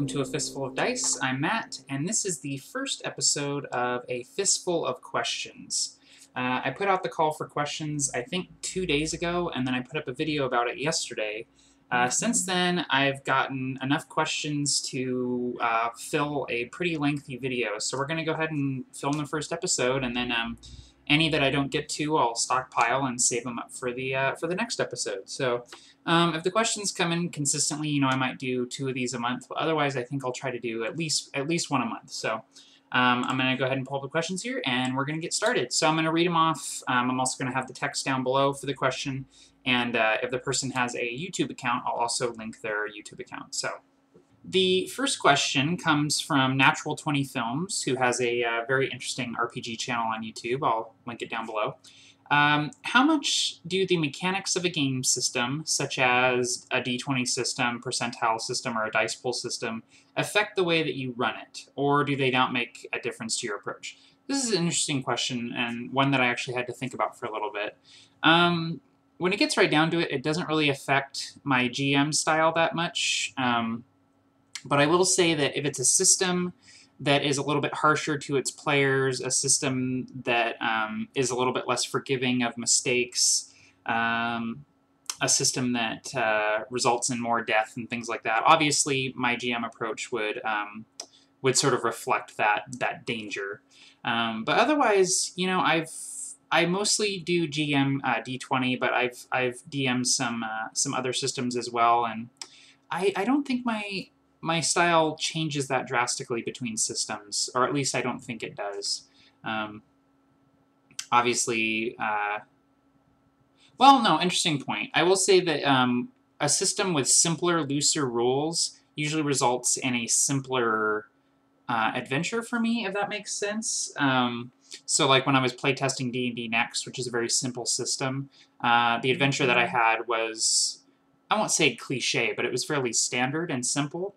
welcome to A Fistful of Dice. I'm Matt, and this is the first episode of A Fistful of Questions. I put out the call for questions, I think, 2 days ago, and then I put up a video about it yesterday. Since then, I've gotten enough questions to fill a pretty lengthy video, so we're going to go ahead and film the first episode, and then any that I don't get to, I'll stockpile and save them up for the next episode. So if the questions come in consistently, you know, I might do 2 of these a month, but otherwise I think I'll try to do at least 1 a month. So I'm going to go ahead and pull up the questions here, and we're going to get started. So I'm going to read them off. I'm also going to have the text down below for the question, and if the person has a YouTube account, I'll also link their YouTube account. So the first question comes from Natural 20 Films, who has a very interesting RPG channel on YouTube. I'll link it down below. How much do the mechanics of a game system, such as a D20 system, percentile system, or a dice pool system, affect the way that you run it? Or do they not make a difference to your approach? This is an interesting question, and one that I actually had to think about for a little bit. When it gets right down to it, it doesn't really affect my GM style that much. But I will say that if it's a system that is a little bit harsher to its players, a system that is a little bit less forgiving of mistakes, a system that results in more death and things like that, obviously my GM approach would sort of reflect that danger. But otherwise, you know, I mostly do GM D20, but I've DM'd some other systems as well, and I don't think my style changes that drastically between systems, or at least I don't think it does. Obviously, well, no, interesting point. I will say that a system with simpler, looser rules usually results in a simpler adventure for me, if that makes sense. So like when I was playtesting D&D Next, which is a very simple system, the adventure that I had was, I won't say cliche, but it was fairly standard and simple.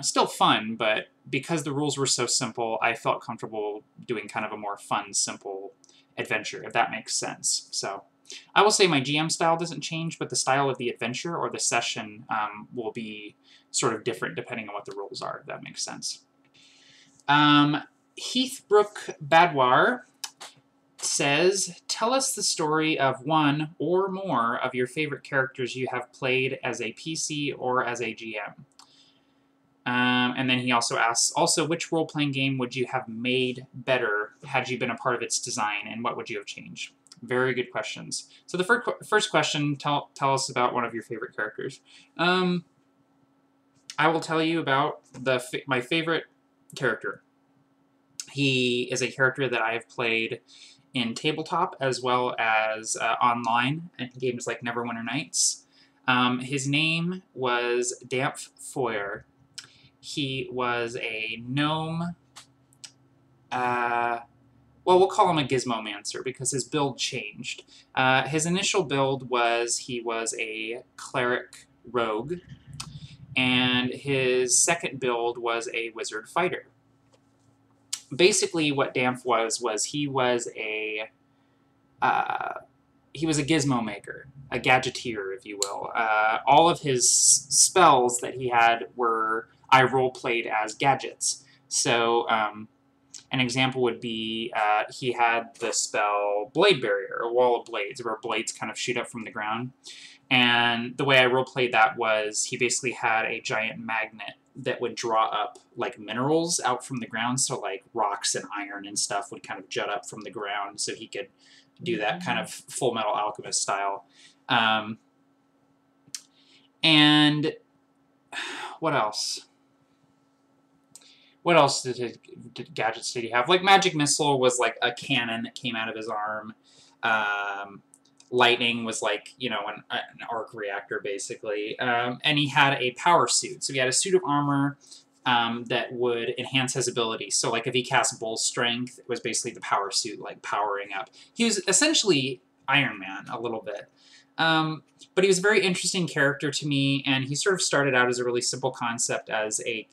Still fun, but because the rules were so simple, I felt comfortable doing kind of a more fun, simple adventure, if that makes sense. So I will say my GM style doesn't change, but the style of the adventure or the session will be sort of different depending on what the rules are, if that makes sense. Heathbrook Badwar says, tell us the story of one or more of your favorite characters you have played as a PC or as a GM. And then he also asks, which role-playing game would you have made better had you been a part of its design, and what would you have changed? Very good questions. So the first question, tell us about one of your favorite characters. I will tell you about my favorite character. He is a character that I have played in tabletop as well as online at games like Neverwinter Nights. His name was Dampf Feuer. He was a gnome, well, we'll call him a gizmomancer because his build changed. His initial build was he was a cleric rogue, and his second build was a wizard fighter. Basically what Dampf was he was a gizmo maker, a gadgeteer, if you will. All of his spells that he had were, I role-played as gadgets. So an example would be he had the spell Blade Barrier, a wall of blades, where blades kind of shoot up from the ground. And the way I role-played that was he basically had a giant magnet that would draw up like minerals out from the ground, so like rocks and iron and stuff would kind of jut up from the ground, so he could do that kind of Full Metal Alchemist style. And what else? What else did gadgets did he have? Like Magic Missile was like a cannon that came out of his arm. Lightning was like, you know, an arc reactor, basically. And he had a power suit. So he had a suit of armor that would enhance his ability. So like if he cast Bull Strength, it was basically the power suit, like powering up. He was essentially Iron Man a little bit. But he was a very interesting character to me, and he sort of started out as a really simple concept as a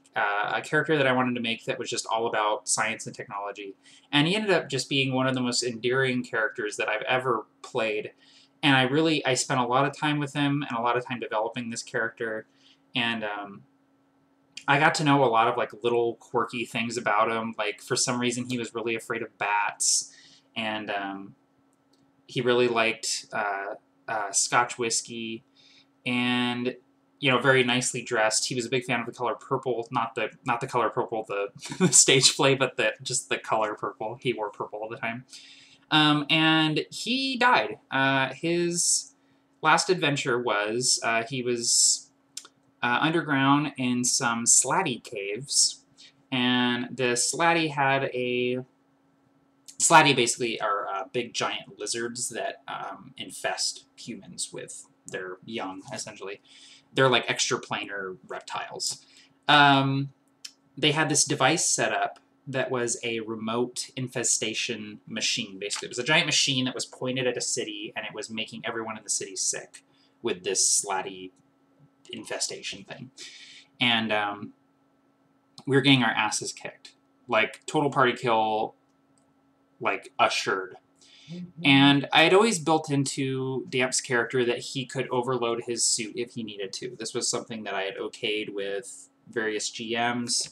character that I wanted to make that was just all about science and technology. And he ended up just being one of the most endearing characters that I've ever played. And I spent a lot of time with him and a lot of time developing this character. And I got to know a lot of like little quirky things about him. Like for some reason he was really afraid of bats, and he really liked Scotch whiskey, and very nicely dressed. He was a big fan of the color purple, not the color purple, the stage play, but just the color purple. He wore purple all the time. And he died. His last adventure was he was underground in some slatty caves, and the slatty had a slatty basically are big giant lizards that infest humans with their young, essentially. They're like extraplanar reptiles. They had this device set up that was a remote infestation machine, basically. It was a giant machine that was pointed at a city, and it was making everyone in the city sick with this slatty infestation thing. And we were getting our asses kicked. Like, total party kill, like, assured. And I had always built into Dampf's character that he could overload his suit if he needed to. This was something that I had okayed with various GMs.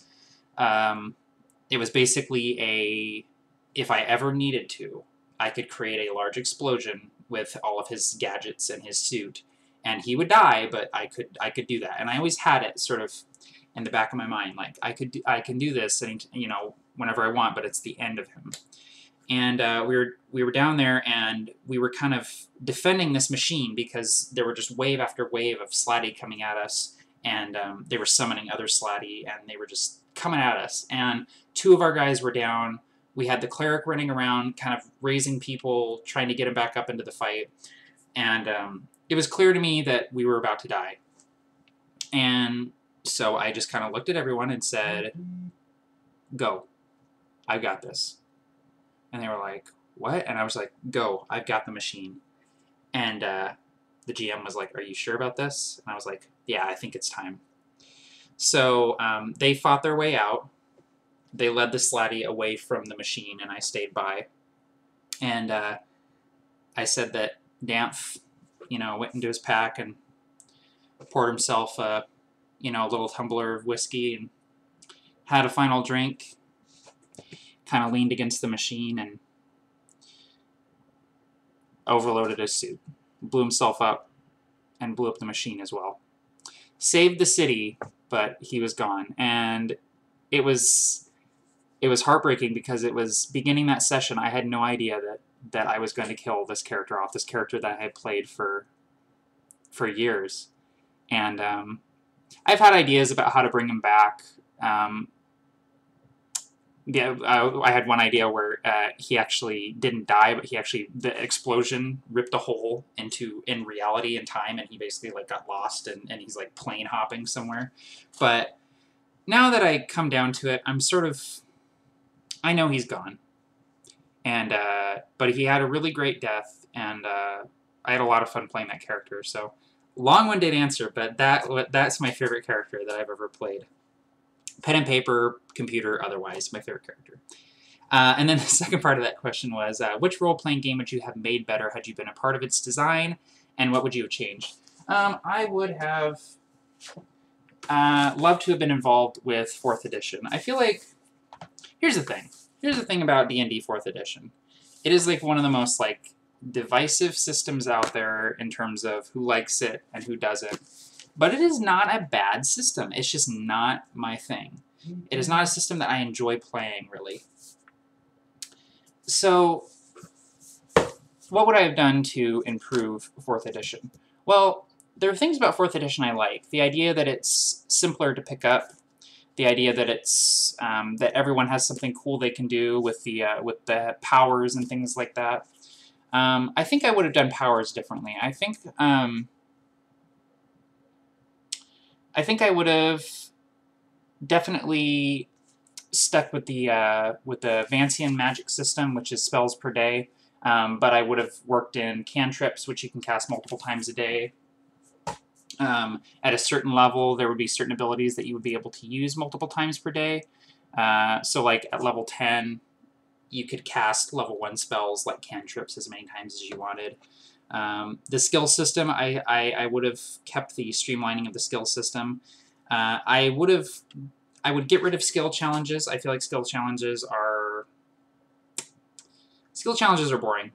It was basically if I ever needed to, I could create a large explosion with all of his gadgets and his suit, and he would die, but I could do that. And I always had it sort of in the back of my mind, like I can do this, and whenever I want, but it's the end of him. And we were down there, and we were kind of defending this machine because there were just wave after wave of slatty coming at us, and they were summoning other slatty, and they were just coming at us. And two of our guys were down. We had the cleric running around, kind of raising people, trying to get them back up into the fight. And it was clear to me that we were about to die. And so I just kind of looked at everyone and said, "Go. I've got this." And they were like, "What?" And I was like, "Go. I've got the machine." And the GM was like, "Are you sure about this?" And I was like, "Yeah, I think it's time." So they fought their way out. They led the slatty away from the machine, and I stayed by. And I said that Dampf, went into his pack and poured himself a little tumbler of whiskey and had a final drink, kind of leaned against the machine and overloaded his suit, blew himself up, and blew up the machine as well. Saved the city, but he was gone. And it was heartbreaking because it was beginning that session, I had no idea that I was going to kill this character off, this character that I had played for years. And I've had ideas about how to bring him back. I had one idea where he actually didn't die, but the explosion ripped a hole in reality and time, and he basically like got lost and he's like plane hopping somewhere. But now that I come down to it, I know he's gone. And but he had a really great death, and I had a lot of fun playing that character. So long-winded answer, but that's my favorite character that I've ever played. Pen and paper, computer, otherwise, my favorite character. And then the second part of that question was, which role-playing game would you have made better had you been a part of its design, and what would you have changed? I would have loved to have been involved with 4th edition. I feel like, here's the thing about D&D 4th edition. It is like one of the most like divisive systems out there in terms of who likes it and who doesn't. But it is not a bad system. It's just not my thing. It is not a system that I enjoy playing, really. So, what would I have done to improve 4th edition? Well, there are things about 4th edition I like. The idea that it's simpler to pick up. The idea that it's that everyone has something cool they can do with the powers and things like that. I think I would have done powers differently. I think I would have definitely stuck with the Vancian magic system, which is spells per day. But I would have worked in cantrips, which you can cast multiple times a day. At a certain level, there would be certain abilities that you would be able to use multiple times per day. So like at level 10, you could cast level 1 spells like cantrips as many times as you wanted. The skill system, I would have kept the streamlining of the skill system. I would get rid of skill challenges. I feel like skill challenges are boring.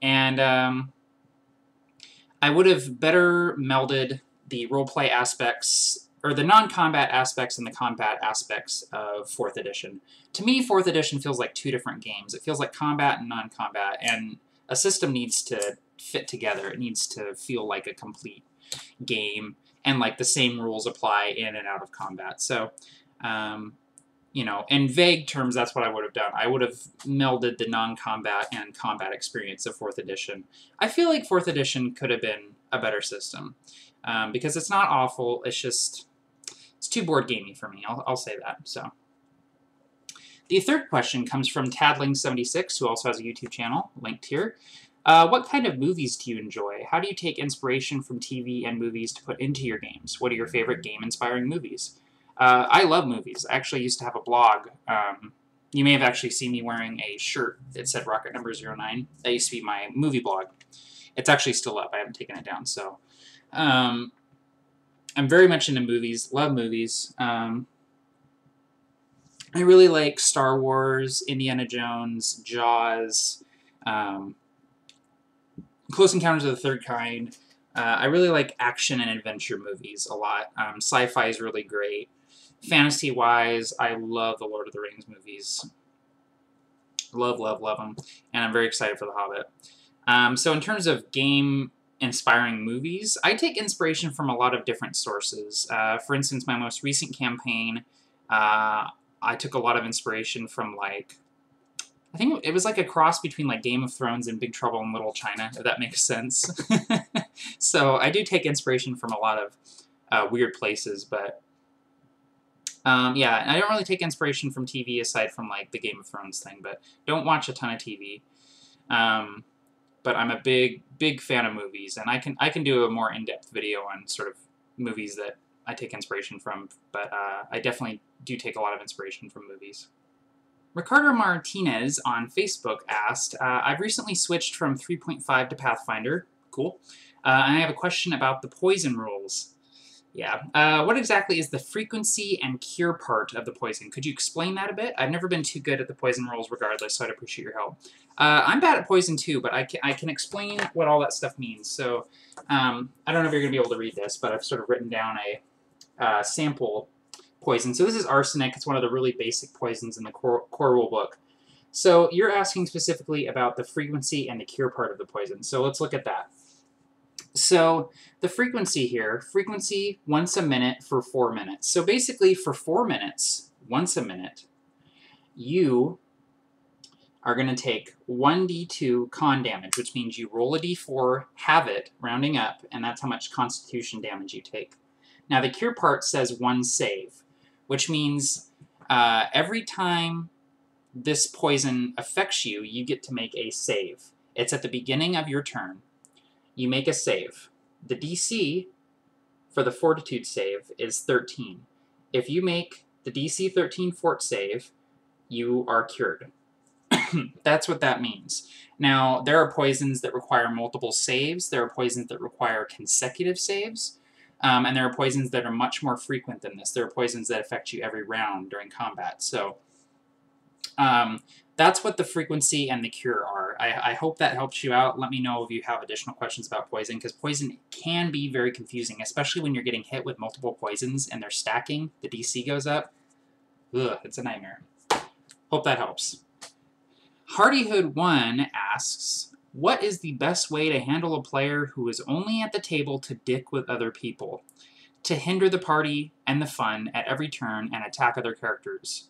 And I would have better melded the roleplay aspects, or the non-combat aspects and the combat aspects of 4th edition. To me, 4th edition feels like 2 different games. It feels like combat and non-combat, and a system needs to fit together. It needs to feel like a complete game, and like the same rules apply in and out of combat. So, you know, in vague terms, that's what I would have done. I would have melded the non-combat and combat experience of 4th edition. I feel like 4th edition could have been a better system, because it's not awful, it's just, it's too board gamey for me, I'll say that. So, the third question comes from Tadling76, who also has a YouTube channel, linked here. What kind of movies do you enjoy? How do you take inspiration from TV and movies to put into your games? What are your favorite game-inspiring movies? I love movies. I actually used to have a blog. You may have actually seen me wearing a shirt that said Rocket Number 09. That used to be my movie blog. It's actually still up. I haven't taken it down. So, I'm very much into movies. Love movies. I really like Star Wars, Indiana Jones, Jaws, Close Encounters of the Third Kind. I really like action and adventure movies a lot. Sci-fi is really great. Fantasy-wise, I love the Lord of the Rings movies. Love, love, love them. And I'm very excited for The Hobbit. So in terms of game-inspiring movies, I take inspiration from a lot of different sources. For instance, my most recent campaign, I took a lot of inspiration from, like, I think it was like a cross between like Game of Thrones and Big Trouble in Little China, if that makes sense. So I do take inspiration from a lot of weird places, but yeah, I don't really take inspiration from TV aside from like the Game of Thrones thing, but don't watch a ton of TV. But I'm a big fan of movies, and I can do a more in-depth video on sort of movies that I take inspiration from, but I definitely do take a lot of inspiration from movies. Ricardo Martinez on Facebook asked, I've recently switched from 3.5 to Pathfinder. Cool. And I have a question about the poison rules. Yeah. What exactly is the frequency and cure part of the poison? Could you explain that a bit? I've never been too good at the poison rules regardless, so I'd appreciate your help. I'm bad at poison too, but I can explain what all that stuff means. So I don't know if you're going to be able to read this, but I've sort of written down a sample poison. So this is arsenic. It's one of the really basic poisons in the core rule book. So you're asking specifically about the frequency and the cure part of the poison. So let's look at that. So the frequency here, frequency once a minute for 4 minutes. So basically for 4 minutes, once a minute, you are going to take 1d2 con damage, which means you roll a d4, have it, rounding up, and that's how much constitution damage you take. Now the cure part says 1 save, which means every time this poison affects you, you get to make a save. It's at the beginning of your turn. You make a save. The DC for the Fortitude save is 13. If you make the DC 13 fort save, you are cured. That's what that means. Now, there are poisons that require multiple saves. There are poisons that require consecutive saves. And there are poisons that are much more frequent than this. There are poisons that affect you every round during combat. So that's what the frequency and the cure are. I hope that helps you out. Let me know if you have additional questions about poison, because poison can be very confusing, especially when you're getting hit with multiple poisons and they're stacking. The DC goes up. Ugh, it's a nightmare. Hope that helps. Hardyhood1 asks, what is the best way to handle a player who is only at the table to dick with other people, to hinder the party and the fun at every turn and attack other characters?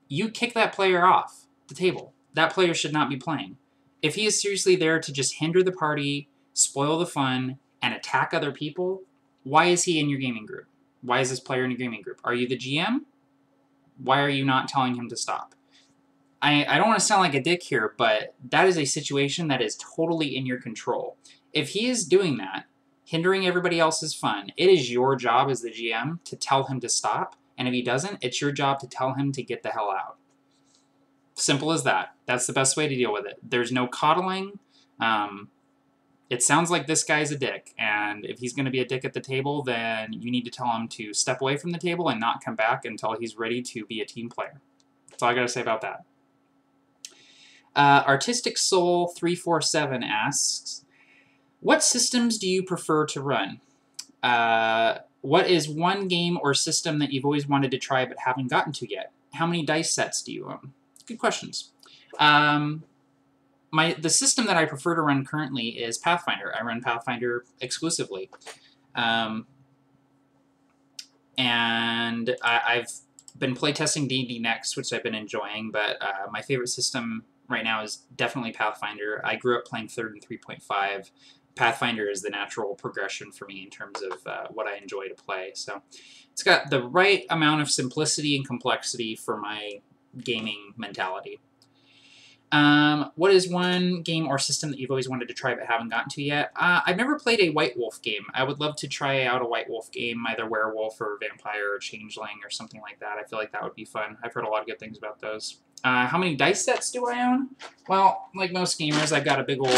You kick that player off the table. That player should not be playing. If he is seriously there to just hinder the party, spoil the fun, and attack other people, why is he in your gaming group? Why is this player in your gaming group? Are you the GM? Why are you not telling him to stop? I don't want to sound like a dick here, but that is a situation that is totally in your control. If he is doing that, hindering everybody else's fun, it is your job as the GM to tell him to stop, and if he doesn't, it's your job to tell him to get the hell out. Simple as that. That's the best way to deal with it. There's no coddling. It sounds like this guy's a dick, and if he's going to be a dick at the table, then you need to tell him to step away from the table and not come back until he's ready to be a team player. That's all I got to say about that. Artistic Soul 347 asks, what systems do you prefer to run? What is one game or system that you've always wanted to try but haven't gotten to yet? How many dice sets do you own? Good questions. The system that I prefer to run currently is Pathfinder. I run Pathfinder exclusively. And I've been playtesting D&D Next, which I've been enjoying, but my favorite system right now is definitely Pathfinder. I grew up playing 3rd and 3.5. Pathfinder is the natural progression for me in terms of what I enjoy to play. So it's got the right amount of simplicity and complexity for my gaming mentality. What is one game or system that you've always wanted to try but haven't gotten to yet? I've never played a White Wolf game. I would love to try out a White Wolf game, either werewolf or vampire or changeling or something like that. I feel like that would be fun. I've heard a lot of good things about those. How many dice sets do I own? Well, like most gamers, I've got a big old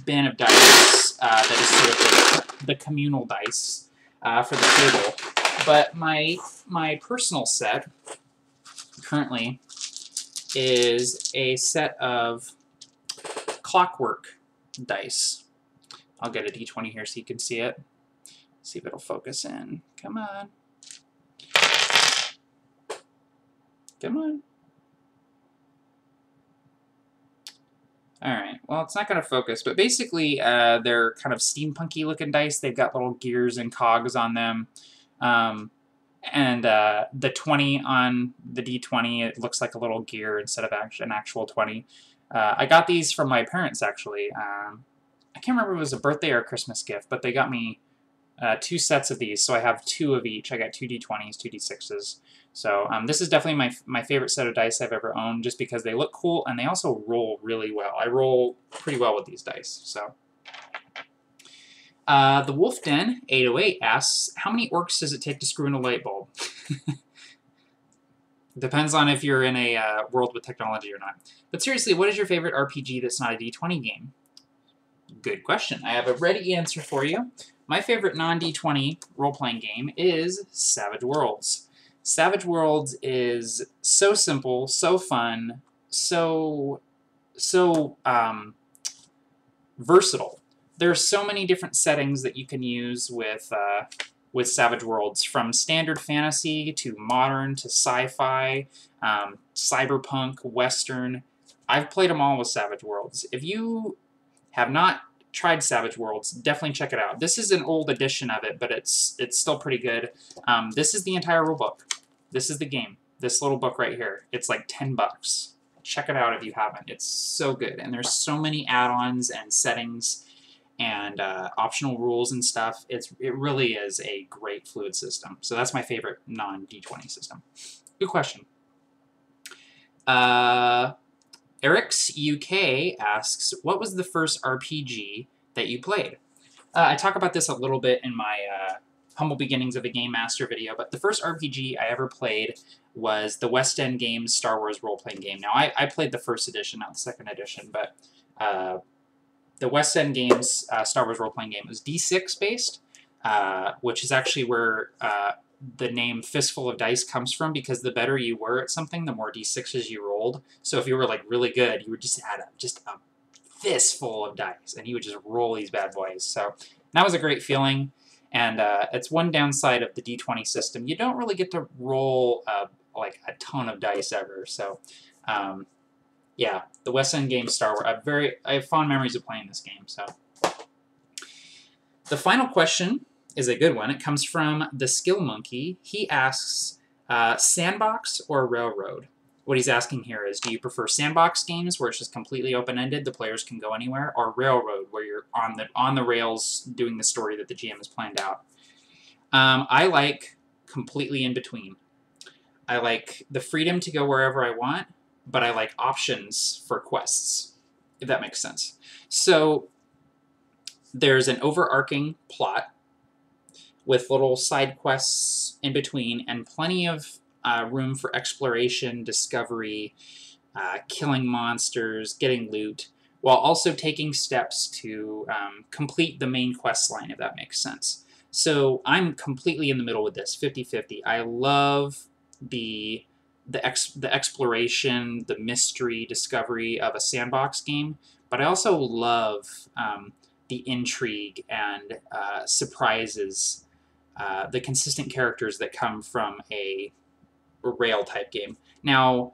bin of dice that is sort of the communal dice for the table. But my personal set currently is a set of clockwork dice. I'll get a d20 here so you can see it. See if it'll focus in. Come on. Come on. Alright, well, it's not going to focus, but basically they're kind of steampunky looking dice. They've got little gears and cogs on them. And the 20 on the d20, it looks like a little gear instead of an actual 20. I got these from my parents, actually. I can't remember if it was a birthday or a Christmas gift, but they got me 2 sets of these, so I have 2 of each. I got 2 d20s, 2 d6s. So this is definitely my favorite set of dice I've ever owned, just because they look cool, and they also roll really well. I roll pretty well with these dice, so... The Wolf Den 808 asks, how many orcs does it take to screw in a light bulb? Depends on if you're in a world with technology or not. But seriously, what is your favorite RPG that's not a D20 game? Good question. I have a ready answer for you. My favorite non-D20 role-playing game is Savage Worlds. Savage Worlds is so simple, so fun, so versatile. There are so many different settings that you can use with Savage Worlds, from standard fantasy to modern to sci-fi, cyberpunk, western. I've played them all with Savage Worlds. If you have not tried Savage Worlds, definitely check it out. This is an old edition of it, but it's still pretty good. This is the entire rulebook. This is the game. This little book right here. It's like $10. Check it out if you haven't. It's so good, and there's so many add-ons and settings and optional rules and stuff. It really is a great fluid system. So that's my favorite non-D20 system. Good question. Eric's UK asks, what was the first RPG that you played? I talk about this a little bit in my Humble Beginnings of a Game Master video, but the first RPG I ever played was the West End Games Star Wars role-playing game. Now, I played the first edition, not the second edition, but the West End Games Star Wars role-playing game was D6 based, which is actually where the name Fistful of Dice comes from, because the better you were at something, the more D6s you rolled. So if you were like really good, you would just add just a fistful of dice, and you would just roll these bad boys. So that was a great feeling, and it's one downside of the D20 system. You don't really get to roll like a ton of dice ever. So yeah, the West End Games Star Wars. I have fond memories of playing this game. So the final question is a good one. It comes from the Skill Monkey. He asks, Sandbox or Railroad? What he's asking here is, do you prefer Sandbox games where it's just completely open-ended, the players can go anywhere, or Railroad where you're on the rails doing the story that the GM has planned out? I like completely in between. I like the freedom to go wherever I want, but I like options for quests, if that makes sense. So there's an overarching plot with little side quests in between, and plenty of room for exploration, discovery, killing monsters, getting loot. while also taking steps to complete the main quest line, if that makes sense. So I'm completely in the middle with this, 50-50. I love the exploration, the mystery, discovery of a sandbox game, but I also love the intrigue and surprises, the consistent characters that come from a rail type game. Now,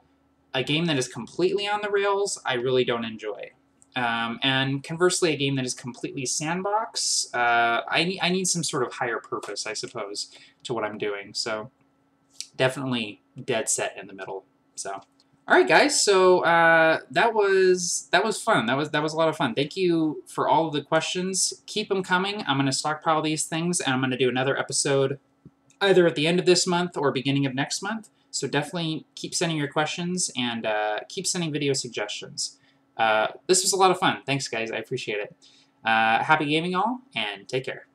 a game that is completely on the rails, I really don't enjoy. And conversely, a game that is completely sandbox, I need some sort of higher purpose, I suppose, to what I'm doing. So definitely dead set in the middle. So, all right, guys. So that was fun. That was a lot of fun. Thank you for all of the questions. Keep them coming. I'm going to stockpile these things, and I'm going to do another episode either at the end of this month or beginning of next month. So definitely keep sending your questions and keep sending video suggestions. This was a lot of fun. Thanks, guys. I appreciate it. Happy gaming all, and take care.